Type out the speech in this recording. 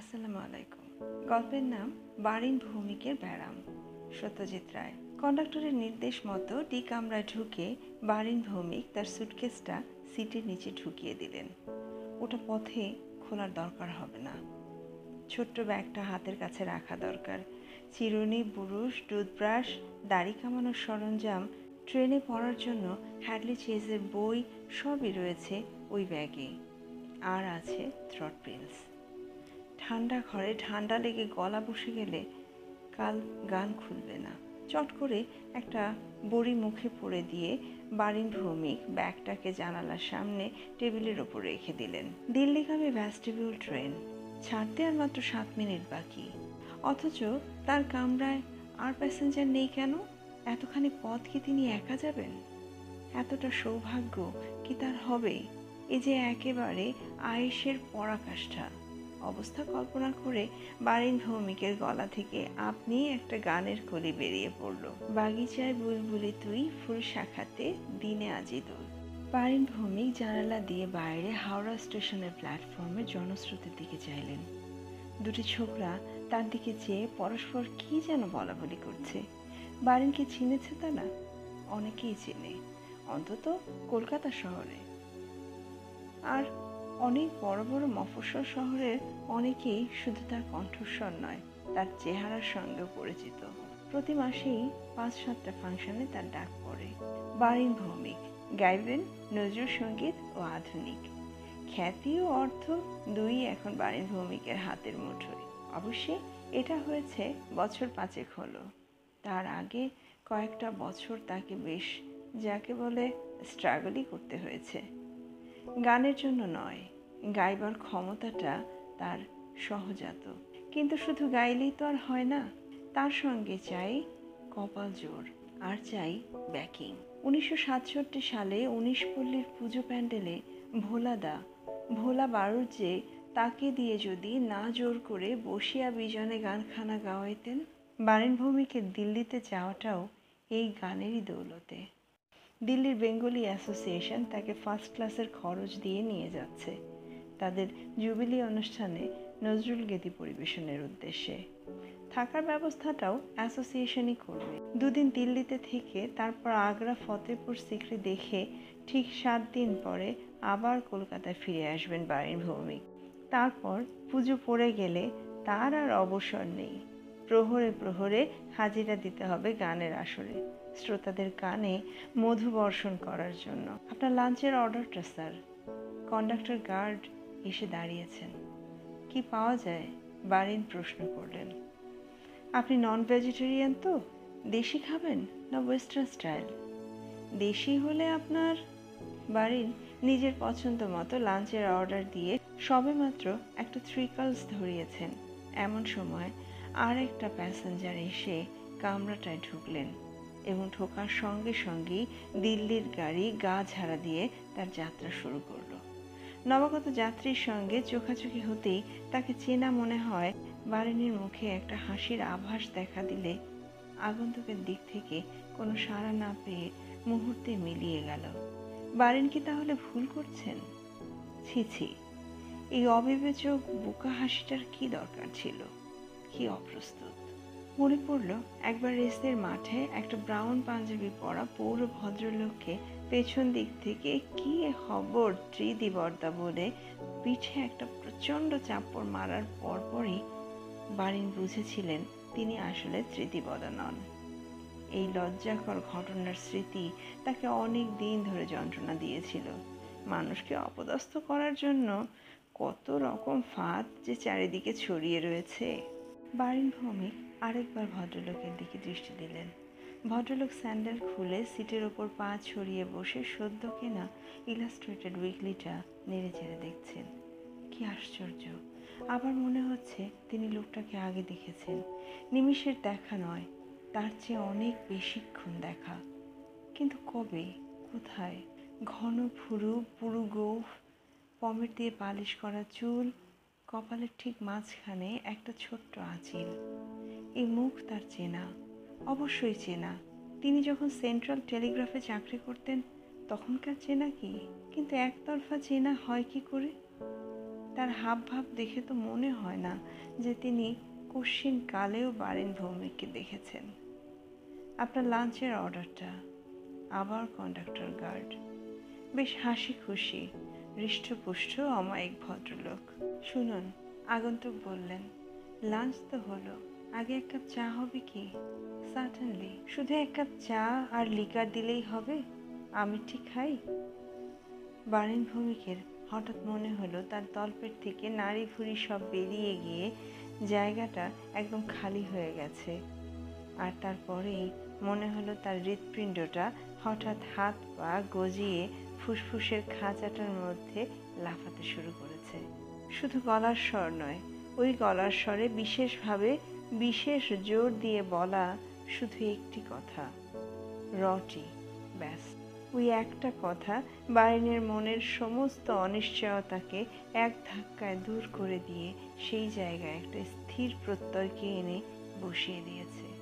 আসসালামু আলাইকুম। গল্পের নাম বারিন ভৌমিকের ব্যারাম। সত্যজিৎ রায়। কন্ডাক্টরের নির্দেশ মতো ডি কামরায় ঢুকে বারিন ভৌমিক তার সুটকেসটা সিটের নিচে ঢুকিয়ে দিলেন। ওটা পথে খোলার দরকার হবে না। ছোট্ট ব্যাগটা হাতের কাছে রাখা দরকার। চিরুনি, বুরুশ, টুথব্রাশ, দাড়ি কামানোর সরঞ্জাম, ট্রেনে পড়ার জন্য হ্যাডলি চেজের বই সবই রয়েছে ওই ব্যাগে। আর আছে থ্রট প্রিন্স। ঠান্ডা ঘরে ঠান্ডা লেগে গলা বসে গেলে কাল গান খুলবে না। চট করে একটা বড়ি মুখে পড়ে দিয়ে বারিন ভৌমিক ব্যাগটাকে জানালার সামনে টেবিলের ওপর রেখে দিলেন। দিল্লিগামী ভ্যাস্টিবিউল ট্রেন ছাড়তে আর মাত্র 7 মিনিট বাকি। অথচ তার কামরায় আর প্যাসেঞ্জার নেই কেন? এতখানি পথ কি তিনি একা যাবেন? এতটা সৌভাগ্য কি তার হবে? এই যে একেবারে আয়েশের পরাকাষ্ঠা। অবস্থা কল্পনা করে বারিন ভৌমিকের গলা থেকে আপনি একটা গানের কলি বেরিয়ে পড়ল। বাগিচায় বুলবুলি তুই, ফুল শাখাতে দিনে আজি দোল। বারিন ভৌমিক জানালা দিয়ে বাইরে হাওড়া স্টেশনের প্ল্যাটফর্মে জনস্রোতের দিকে চাইলেন। দুটি ছোকরা তার দিকে চেয়ে পরস্পর কি যেন বলাবলি করছে। বারিনকে চিনেছে তারা? অনেকেই চেনে, অন্তত কলকাতা শহরে। আর অনেক বড় বড় মফস্বল শহরের অনেকেই শুধু তার কণ্ঠস্বর নয়, তার চেহারার সঙ্গেও পরিচিত। প্রতি মাসেই 5-7টা ফাংশনে তার ডাক পড়ে। বারিন ভৌমিক গাইবেন নজরুল সঙ্গীত ও আধুনিক। খ্যাতি ও অর্থ দুই এখন বারিন ভৌমিকের হাতের মুঠোয়। অবশ্যই এটা হয়েছে বছর 5 হলো। তার আগে কয়েকটা বছর তাকে বেশ, যাকে বলে, স্ট্রাগলই করতে হয়েছে। গানের জন্য নয়, গাইবার ক্ষমতাটা তার সহজাত। কিন্তু শুধু গাইলেই তো আর হয় না, তার সঙ্গে চাই কপাল জোর, আর চাই ব্যাকিং। 1967 সালে 19 পল্লীর পুজো প্যান্ডেলে ভোলা বাড়ুজ্যে তাকে দিয়ে যদি না জোর করে বসিয়া বিজনে গানখানা গাওয়াইতেন। বারিন ভৌমিকের দিল্লিতে যাওয়াটাও এই গানেরই দৌলতে। দিল্লির বেঙ্গলি অ্যাসোসিয়েশন তাকে ফার্স্ট ক্লাসের খরচ দিয়ে নিয়ে যাচ্ছে তাদের জুবিলি অনুষ্ঠানে নজরুল গীতি পরিবেশনের উদ্দেশ্যে। থাকার ব্যবস্থাটাও অ্যাসোসিয়েশনই করবে। 2 দিন দিল্লিতে থেকে তারপর আগ্রা, ফতেপুর সিক্রি দেখে ঠিক 7 দিন পরে আবার কলকাতায় ফিরে আসবেন বারিন ভৌমিক। তারপর পুজো পড়ে গেলে তার আর অবসর নেই। প্রহরে প্রহরে হাজিরা দিতে হবে গানের আসরে, শ্রোতাদের কানে মধু বর্ষণ করার জন্য। আপনার লাঞ্চের অর্ডারটা স্যার। কন্ডাক্টর গার্ড এসে দাঁড়িয়েছেন। কি পাওয়া যায়? বারিন প্রশ্ন করলেন। আপনি নন ভেজিটেরিয়ান তো? দেশি খাবেন না ওয়েস্টার্ন স্টাইল? দেশি হলে আপনার। বারিন নিজের পছন্দ মতো লাঞ্চের অর্ডার দিয়ে সবেমাত্র একটা 3 কার্লস ধরিয়েছেন। এমন সময় আর একটা প্যাসেঞ্জার এসে কামরাটায় ঢুকলেন এবং ঢোকার সঙ্গে সঙ্গেই দিল্লির গাড়ি গা ঝাড়া দিয়ে তার যাত্রা শুরু করলো। নবাগত যাত্রীর সঙ্গে চোখাচোখি হতেই তাকে চেনা মনে হয়। বারিনের মুখে একটা হাসির আভাস দেখা দিলে আগন্তুকের দিক থেকে কোনো সাড়া না পেয়ে মুহূর্তে মিলিয়ে গেল। বারিন কি তাহলে ভুল করছেন? ছি ছি, এই অবিবেচক বোকা হাসিটার কি দরকার ছিল? কি অপ্রস্তুত! মনে পড়ল একবার রেসের মাঠে একটা ব্রাউন পাঞ্জাবি পরা পৌর ভদ্রলোককে পেছন দিক থেকে কি খবর ত্রিদিবর্দা বলে পিঠে একটা প্রচণ্ড চাপড় মারার পরপরই বারিন বুঝেছিলেন তিনি আসলে ত্রিদিবদা নন। এই লজ্জাকর ঘটনার স্মৃতি তাকে অনেক দিন ধরে যন্ত্রণা দিয়েছিল। মানুষকে অপদস্থ করার জন্য কত রকম ফাঁদ যে চারিদিকে ছড়িয়ে রয়েছে। বারিন ভৌমিক আরেকবার ভদ্রলোকের দিকে দৃষ্টি দিলেন। ভদ্রলোক স্যান্ডেল খুলে সিটের ওপর পা ছড়িয়ে বসে সদ্য কেনা ইলাস্ট্রেটেড উইকলিটা নেড়ে চেড়ে দেখছেন। কি আশ্চর্য! আবার মনে হচ্ছে তিনি লোকটাকে আগে দেখেছেন। নিমিষের দেখা নয়, তার চেয়ে অনেক বেশিক্ষণ দেখা। কিন্তু কবে, কোথায়? ঘন ভুরু, পুরু গোঁফ, পমেট দিয়ে পালিশ করা চুল, কপালের ঠিক মাঝখানে একটা ছোট্ট আঁচিল। এই মুখ তার চেনা, অবশ্যই চেনা। তিনি যখন সেন্ট্রাল টেলিগ্রাফে চাকরি করতেন তখনকার চেনা কি? কিন্তু একতরফা চেনা হয় কি করে? তার হাবভাব দেখে তো মনে হয় না যে তিনি কশ্চিন কালেও বারেন ভৌমিককে দেখেছেন। আপনার লাঞ্চের অর্ডারটা। আবার কন্ডাক্টর গার্ড, বেশ হাসি খুশি, হৃষ্টপুষ্ট অমায়িক ভদ্রলোক। শুনুন, আগন্তুক বললেন, লাঞ্চ তো হলো, আগে এক কাপ চা হবে কি? সার্টেনলি। শুধু এক কাপ চা আর লিকার দিলেই হবে? আমি ঠিক খাই? বারেন ভৌমিকের হঠাৎ মনে হলো তার তলপেট থেকে নাড়ি ভুড়ি সব বেরিয়ে গিয়ে জায়গাটা একদম খালি হয়ে গেছে। আর তারপরেই মনে হলো তার হৃৎপিণ্ডটা হঠাৎ হাত পা গজিয়ে ফুসফুসের খাঁচাটার মধ্যে লাফাতে শুরু করেছে। শুধু গলার স্বর নয়, ওই গলার স্বরে বিশেষভাবে বিশেষ জোর দিয়ে বলা শুধু একটি কথা, রটি। ব্যাস, ওই একটা কথা বারেনের মনের সমস্ত অনিশ্চয়তাকে এক ধাক্কায় দূর করে দিয়ে সেই জায়গায় একটা স্থির প্রত্যয়কে এনে বসিয়ে দিয়েছে।